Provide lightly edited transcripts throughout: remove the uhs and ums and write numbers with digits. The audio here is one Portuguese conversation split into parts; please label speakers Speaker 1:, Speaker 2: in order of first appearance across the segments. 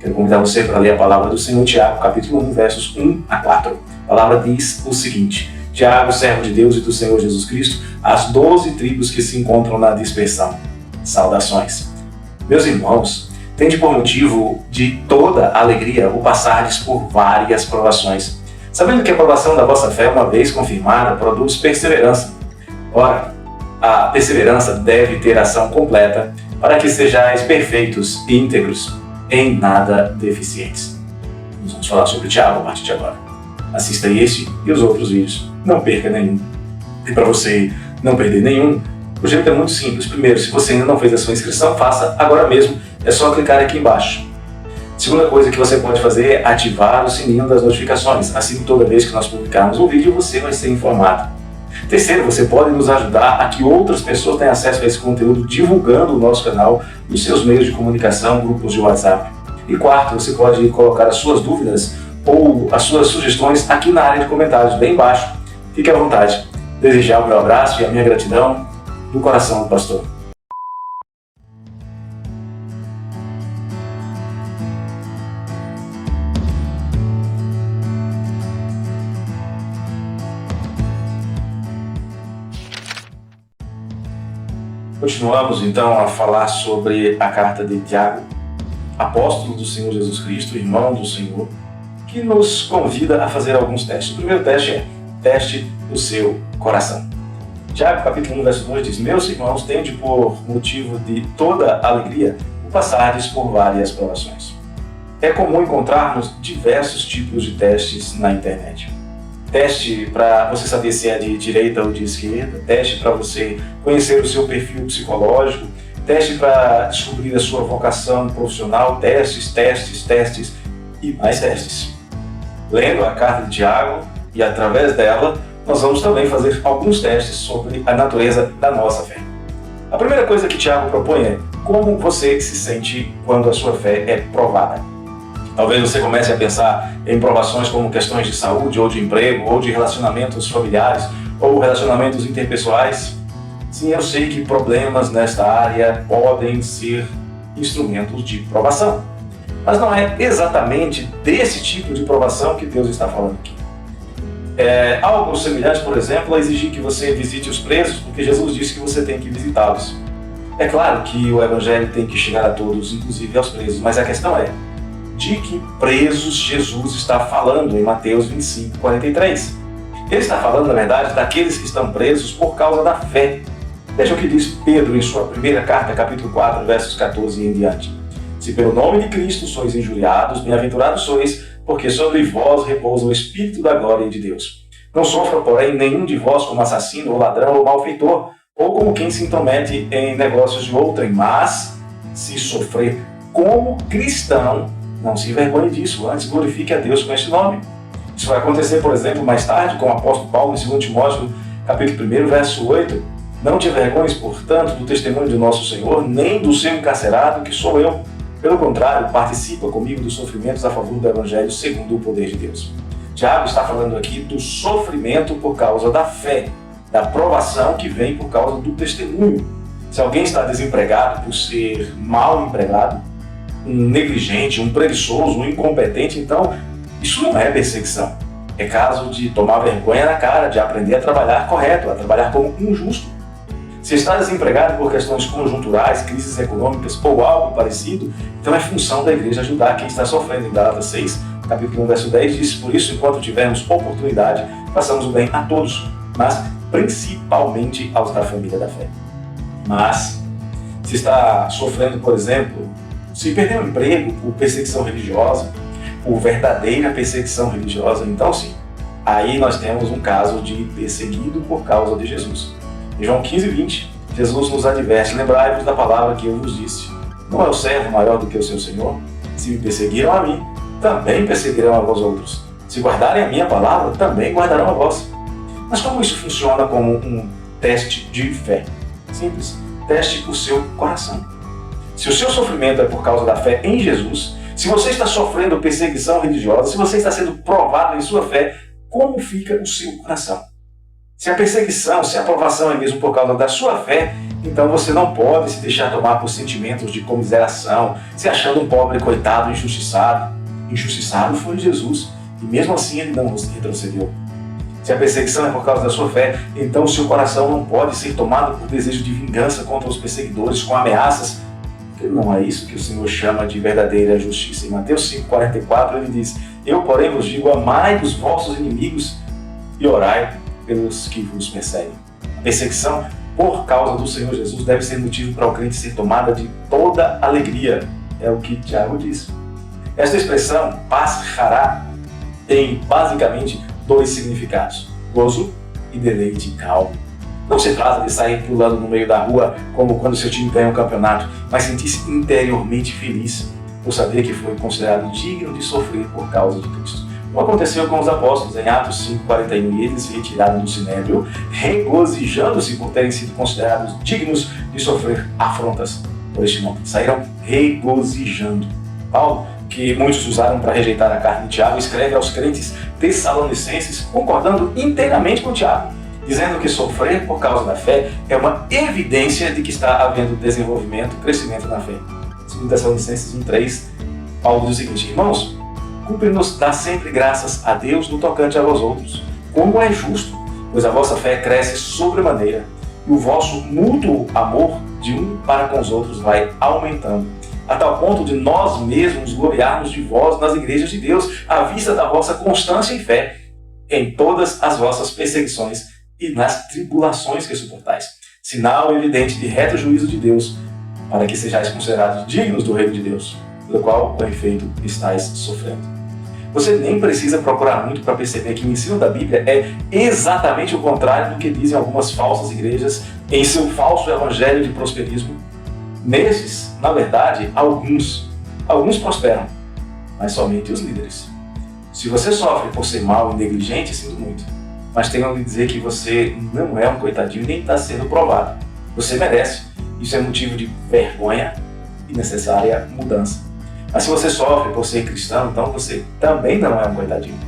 Speaker 1: Quero convidar você para ler a palavra do Senhor, Tiago, capítulo 1, versos 1 a 4. A palavra diz o seguinte: Tiago, servo de Deus e do Senhor Jesus Cristo, às 12 tribos que se encontram na dispersão. Saudações. Meus irmãos, tende por motivo de toda alegria o passardes por várias provações, sabendo que a provação da vossa fé, uma vez confirmada, produz perseverança. Ora, a perseverança deve ter ação completa, para que sejais perfeitos e íntegros, em nada deficientes. Nós vamos falar sobre Tiago a partir de agora. Assista este e os outros vídeos, não perca nenhum. E para você não perder nenhum, o jeito é muito simples. Primeiro, se você ainda não fez a sua inscrição, faça agora mesmo, é só clicar aqui embaixo. Segunda coisa que você pode fazer é ativar o sininho das notificações, assim toda vez que nós publicarmos um vídeo você vai ser informado. Terceiro, você pode nos ajudar a que outras pessoas tenham acesso a esse conteúdo divulgando o nosso canal nos seus meios de comunicação, grupos de WhatsApp. E quarto, você pode colocar as suas dúvidas ou as suas sugestões aqui na área de comentários, bem embaixo. Fique à vontade. Desejar o meu abraço e a minha gratidão do coração do pastor. Continuamos então a falar sobre a carta de Tiago, apóstolo do Senhor Jesus Cristo, irmão do Senhor, que nos convida a fazer alguns testes. O primeiro teste é teste do seu coração. Tiago, capítulo 1, verso 2 diz: Meus irmãos, tende por motivo de toda alegria o passardes por várias provações. É comum encontrarmos diversos tipos de testes na internet. Teste para você saber se é de direita ou de esquerda, teste para você conhecer o seu perfil psicológico, teste para descobrir a sua vocação profissional, testes e mais testes. Lendo a carta de Tiago e através dela, nós vamos também fazer alguns testes sobre a natureza da nossa fé. A primeira coisa que Tiago propõe é como você se sente quando a sua fé é provada. Talvez você comece a pensar em provações como questões de saúde, ou de emprego, ou de relacionamentos familiares, ou relacionamentos interpessoais. Sim, eu sei que problemas nesta área podem ser instrumentos de provação. Mas não é exatamente desse tipo de provação que Deus está falando aqui. É algo semelhante, por exemplo, a exigir que você visite os presos, porque Jesus disse que você tem que visitá-los. É claro que o Evangelho tem que chegar a todos, inclusive aos presos, mas a questão é: de que presos Jesus está falando em Mateus 25, 43. Ele está falando, na verdade, daqueles que estão presos por causa da fé. Veja o que diz Pedro em sua primeira carta, capítulo 4, versos 14 em diante. Se pelo nome de Cristo sois injuriados, bem-aventurados sois, porque sobre vós repousa o Espírito da glória de Deus. Não sofra, porém, nenhum de vós como assassino, ou ladrão, ou malfeitor, ou como quem se intromete em negócios de outrem, mas, se sofrer como cristão, não se envergonhe disso, antes glorifique a Deus com este nome. Isso vai acontecer, por exemplo, mais tarde, com o apóstolo Paulo em 2 Timóteo, capítulo 1, verso 8. Não te envergonhes, portanto, do testemunho do nosso Senhor, nem do seu encarcerado, que sou eu. Pelo contrário, participa comigo dos sofrimentos a favor do Evangelho segundo o poder de Deus. Tiago está falando aqui do sofrimento por causa da fé, da provação que vem por causa do testemunho. Se alguém está desempregado por ser mal empregado, um negligente, um preguiçoso, um incompetente, então isso não é perseguição. É caso de tomar vergonha na cara, de aprender a trabalhar correto, a trabalhar como um justo. Se está desempregado por questões conjunturais, crises econômicas ou algo parecido, então é função da igreja ajudar quem está sofrendo. Em Gálatas 6, capítulo 1, verso 10, diz: Por isso, enquanto tivermos oportunidade, façamos o bem a todos, mas principalmente aos da família da fé. Mas, se está sofrendo, por exemplo, se perdeu o emprego por perseguição religiosa, por verdadeira perseguição religiosa, então sim, aí nós temos um caso de perseguido por causa de Jesus. Em João 15, 20, Jesus nos adverte: Lembrai-vos da palavra que eu vos disse. Não é o servo maior do que o seu Senhor? Se me perseguiram a mim, também perseguirão a vós outros. Se guardarem a minha palavra, também guardarão a vós. Mas como isso funciona como um teste de fé? Simples. Teste o seu coração. Se o seu sofrimento é por causa da fé em Jesus, se você está sofrendo perseguição religiosa, se você está sendo provado em sua fé, como fica o seu coração? Se a perseguição, se a provação é mesmo por causa da sua fé, Então você não pode se deixar tomar por sentimentos de comiseração, se achando um pobre coitado injustiçado. Injustiçado foi Jesus, e mesmo assim ele não retrocedeu. Se a perseguição é por causa da sua fé, então o seu coração não pode ser tomado por desejo de vingança contra os perseguidores, com ameaças, porque não é isso que o Senhor chama de verdadeira justiça. Em Mateus 5,44 ele diz: eu, porém, vos digo, amai os vossos inimigos e orai pelos que vos perseguem. A perseguição por causa do Senhor Jesus deve ser motivo para o crente ser tomada de toda alegria. É o que Tiago diz. Esta expressão, paz hará, tem basicamente dois significados: gozo e deleite calmo. Não se trata de sair pulando no meio da rua como quando seu time ganha um campeonato, mas sentir-se interiormente feliz por saber que foi considerado digno de sofrer por causa de Cristo. Como aconteceu com os apóstolos em Atos 5,41, e eles se retiraram do sinédrio, regozijando-se por terem sido considerados dignos de sofrer afrontas por este nome. Saíram regozijando. Paulo, que muitos usaram para rejeitar a carta de Tiago, escreve aos crentes tessalonicenses, concordando inteiramente com Tiago, dizendo que sofrer por causa da fé é uma evidência de que está havendo desenvolvimento, crescimento na fé. Segundo Tessalonicenses 1,3, Paulo diz o seguinte: irmãos, cumpre-nos dar sempre graças a Deus no tocante a vós outros, como é justo, pois a vossa fé cresce sobremaneira, e o vosso mútuo amor de um para com os outros vai aumentando, a tal ponto de nós mesmos gloriarmos de vós nas igrejas de Deus, à vista da vossa constância e fé, em todas as vossas perseguições e nas tribulações que suportais. Sinal evidente de reto juízo de Deus, para que sejais considerados dignos do reino de Deus, pelo qual, com efeito, estáis sofrendo. Você nem precisa procurar muito para perceber que o ensino da Bíblia é exatamente o contrário do que dizem algumas falsas igrejas em seu falso evangelho de prosperismo. Nesses, na verdade, alguns prosperam, mas somente os líderes. Se você sofre por ser mau e negligente, sinto muito, mas tenho a lhe dizer que você não é um coitadinho nem está sendo provado. Você merece. Isso é motivo de vergonha e necessária mudança. Mas se você sofre por ser cristão, então você também não é um coitadinho.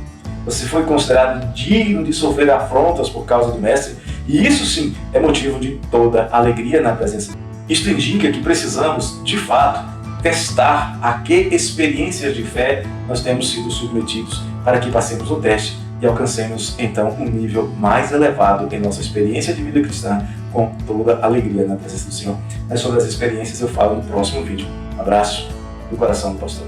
Speaker 1: Você foi considerado digno de sofrer afrontas por causa do Mestre, e isso sim é motivo de toda alegria na presença de Deus. Isto indica que precisamos, de fato, testar a que experiências de fé nós temos sido submetidos para que passemos o teste e alcancemos então um nível mais elevado em nossa experiência de vida cristã com toda alegria na presença do Senhor. Mas sobre as experiências eu falo no próximo vídeo. Um abraço do coração do pastor.